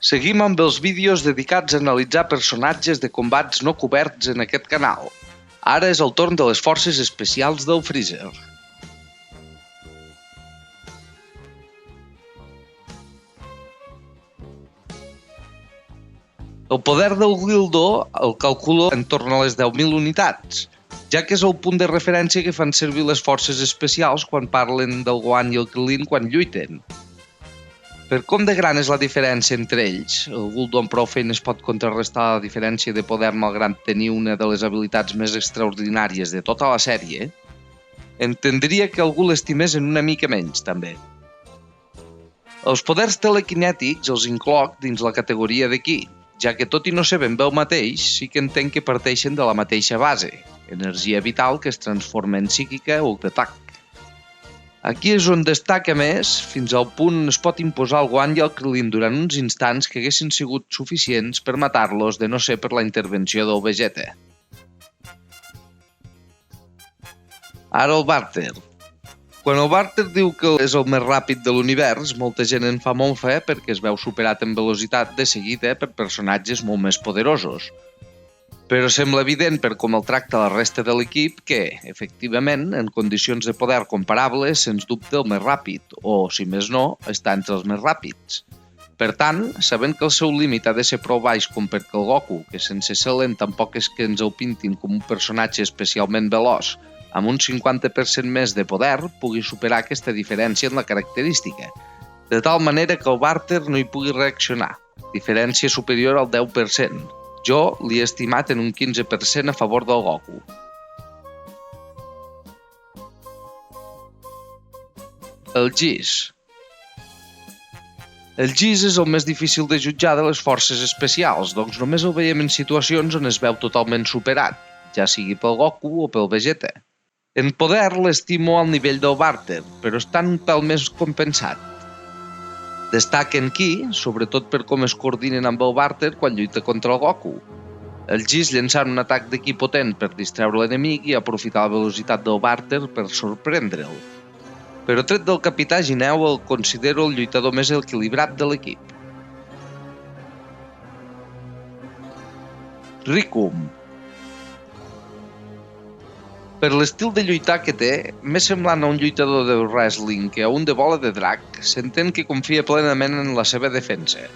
Seguim amb els vídeos dedicats a analitzar personatges de combats no coberts en aquest canal. Ara és el torn de les forces especials del Freezer. El poder del Gildo el calculo en torn a les 10.000 unitats, ja que és el punt de referència que fan servir les forces especials quan parlen del Gohan i el Krillin quan lluiten. Per com de gran és la diferència entre ells, el Guldo amb prou feines pot contrarrestar la diferència de poder malgrat tenir una de les habilitats més extraordinàries de tota la sèrie, entendria que algú l'estimés en una mica menys, també. Els poders telequinètics els incloc dins la categoria de Ki, ja que tot i no ser ben bé el mateix, sí que entenc que parteixen de la mateixa base, energia vital que es transforma en psíquica o d'atac. Aquí és on destaca més, fins al punt on es pot imposar el Gohan i el Krillin durant uns instants que haguessin sigut suficients per matar-los de no ser per la intervenció del Vegeta. Ara el Barter. Quan el Barter diu que és el més ràpid de l'univers, molta gent en fa mofa perquè es veu superat en velocitat de seguida per personatges molt més poderosos. Però sembla evident per com el tracta la resta de l'equip que, efectivament, en condicions de poder comparables, sens dubte el més ràpid, o, si més no, està entre els més ràpids. Per tant, sabent que el seu límit ha de ser prou baix com perquè el Goku, que sense ser lent tampoc és que ens el pintin com un personatge especialment veloç, amb un 50% més de poder, pugui superar aquesta diferència en la característica, de tal manera que el Barter no hi pugui reaccionar, diferència superior al 10%. Jo l'he estimat en un 15% a favor del Goku. El Geese. El Geese és el més difícil de jutjar de les forces especials, doncs només el veiem en situacions on es veu totalment superat, ja sigui pel Goku o pel Vegeta. En poder l'estimo al nivell del Barter, però està un pèl més compensat. Destaquen Ki, sobretot per com es coordinen amb el Barter quan lluita contra el Goku. El Geese llançant un atac de Ki potent per distreure l'enemic i aprofitar la velocitat del Barter per sorprendre'l. Però tret del capità Gineu el considero el lluitador més equilibrat de l'equip. Rikum. Per l'estil de lluitar que té, més semblant a un lluitador de wrestling que a un de bola de drac, s'entén que confia plenament en la seva defensa.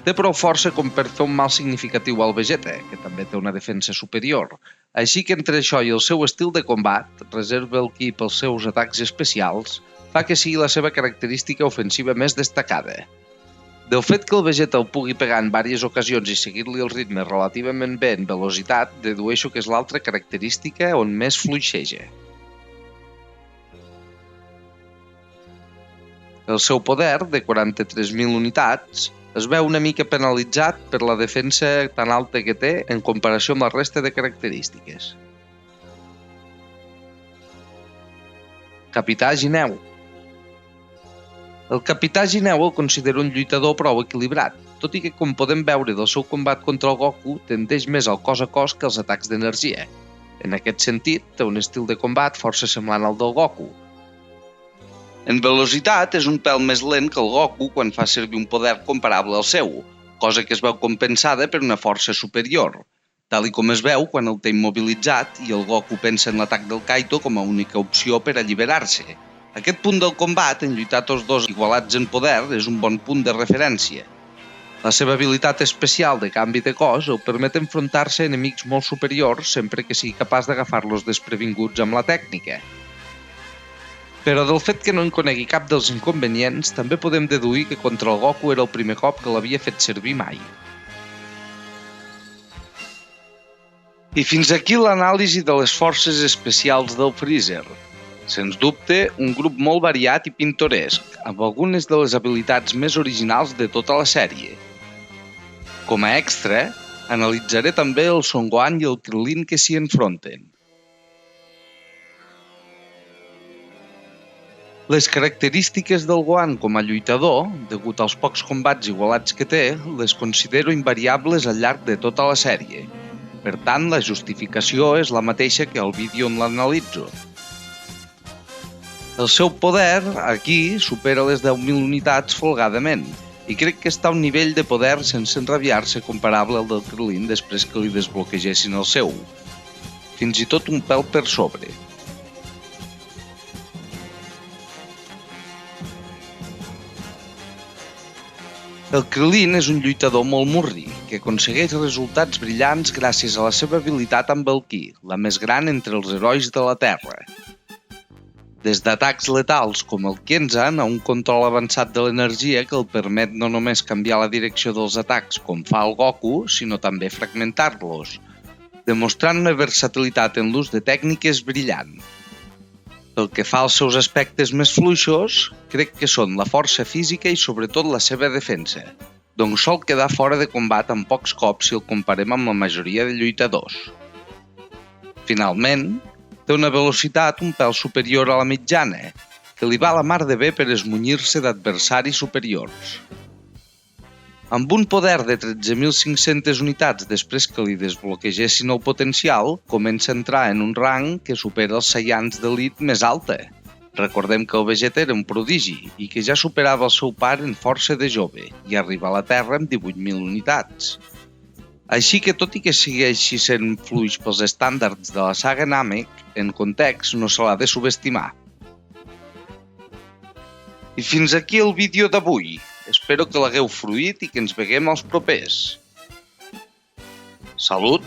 Té prou força com per fer un mal significatiu al Vegeta, que també té una defensa superior. Així que entre això i el seu estil de combat, reserva el Ki pels seus atacs especials, fa que sigui la seva característica ofensiva més destacada. Del fet que el Vegeta el pugui pegar en diverses ocasions i seguir-li el ritme relativament bé en velocitat, dedueixo que és l'altra característica on més fluixeja. El seu poder, de 43.000 unitats, es veu una mica penalitzat per la defensa tan alta que té en comparació amb la resta de característiques. Capità Gineu. El capità Gineu el considera un lluitador prou equilibrat, tot i que, com podem veure del seu combat contra el Goku, tendeix més al cos a cos que als atacs d'energia. En aquest sentit, té un estil de combat força semblant al del Goku. En velocitat és un pèl més lent que el Goku quan fa servir un poder comparable al seu, cosa que es veu compensada per una força superior, tal i com es veu quan el té immobilitzat i el Goku pensa en l'atac del Kaito com a única opció per alliberar-se. Aquest punt del combat, en lluitar tots dos igualats en poder, és un bon punt de referència. La seva habilitat especial de canvi de cos el permet enfrontar-se a enemics molt superiors sempre que sigui capaç d'agafar-los desprevinguts amb la tècnica. Però del fet que no en conegui cap dels inconvenients, també podem deduir que contra el Goku era el primer cop que l'havia fet servir mai. I fins aquí l'anàlisi de les forces especials del Freezer. Sens dubte, un grup molt variat i pintoresc, amb algunes de les habilitats més originals de tota la sèrie. Com a extra, analitzaré també el Son Gohan i el Krillin que s'hi enfronten. Les característiques del Gohan com a lluitador, degut als pocs combats igualats que té, les considero invariables al llarg de tota la sèrie. Per tant, la justificació és la mateixa que al vídeo on l'analitzo. El seu poder, aquí, supera les 10.000 unitats folgadament, i crec que està a un nivell de poder sense enrabiar-se comparable al del Krillin després que li desbloquegessin el seu. Fins i tot un pèl per sobre. El Krillin és un lluitador molt murri, que aconsegueix resultats brillants gràcies a la seva habilitat amb el Ki, la més gran entre els herois de la Terra. Des d'atacs letals com el Kenzan a un control avançat de l'energia que el permet no només canviar la direcció dels atacs com fa el Goku, sinó també fragmentar-los, demostrant una versatilitat en l'ús de tècniques brillant. Pel que fa als seus aspectes més fluixos, crec que són la força física i sobretot la seva defensa, doncs sol quedar fora de combat en pocs cops si el comparem amb la majoria de lluitadors. Finalment, té una velocitat un pèl superior a la mitjana, que li va la mar de bé per esmunyir-se d'adversaris superiors. Amb un poder de 13.500 unitats després que li desbloquegessin el potencial, comença a entrar en un rang que supera els Saiyans d'elit més alta. Recordem que el Vegeta era un prodigi i que ja superava el seu pare en força de jove i arriba a la Terra amb 18.000 unitats. Així que tot i que segueixi sent fluix pels estàndards de la saga Namek, en context no se l'ha de subestimar. I fins aquí el vídeo d'avui. Espero que l'hagueu fruït i que ens veiem als propers. Salut!